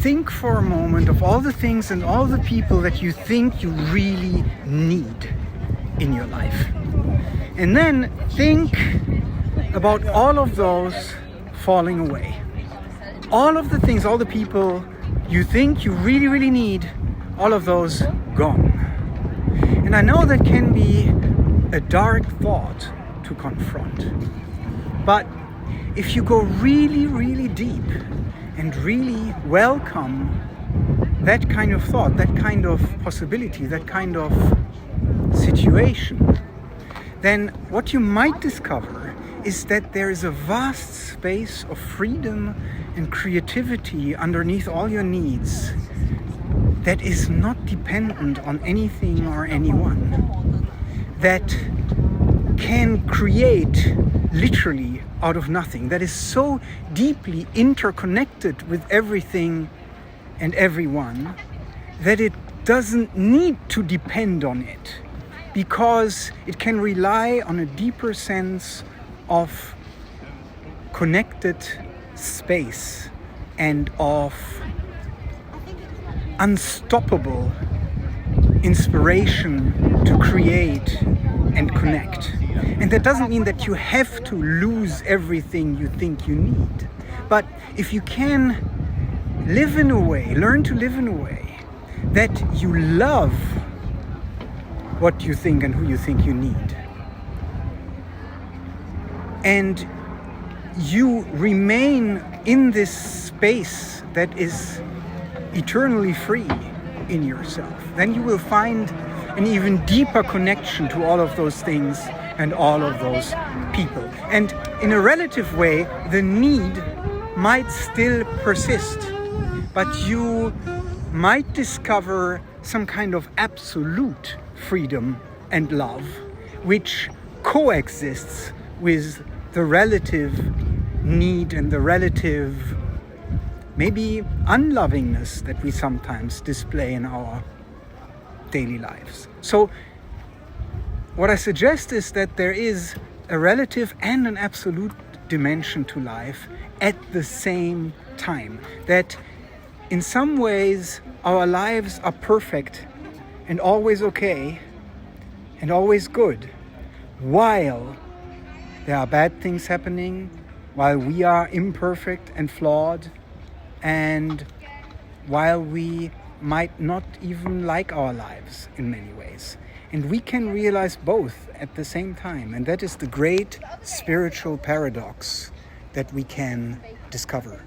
think for a moment of all the things and all the people that you think you really need in your life. And then think about all of those falling away. All of the things, all the people you think you really, really need, all of those gone. And I know that can be a dark thought to confront. But if you go really, really deep and really welcome that kind of thought, that kind of possibility, that kind of situation, then what you might discover is that there is a vast space of freedom and creativity underneath all your needs that is not dependent on anything or anyone, that can create literally out of nothing, that is so deeply interconnected with everything and everyone that it doesn't need to depend on it, because it can rely on a deeper sense of connected space and of unstoppable inspiration to create and connect. And that doesn't mean that you have to lose everything you think you need. But if you can live in a way, learn to live in a way that you love what you think and who you think you need, and you remain in this space that is eternally free in yourself, then you will find an even deeper connection to all of those things and all of those people. And in a relative way, the need might still persist, but you might discover some kind of absolute freedom and love which coexists with the relative need and the relative maybe unlovingness that we sometimes display in our daily lives. So what I suggest is that there is a relative and an absolute dimension to life at the same time. That in some ways our lives are perfect and always okay and always good, while there are bad things happening, while we are imperfect and flawed, and while we might not even like our lives in many ways. And we can realize both at the same time. And that is the great spiritual paradox that we can discover.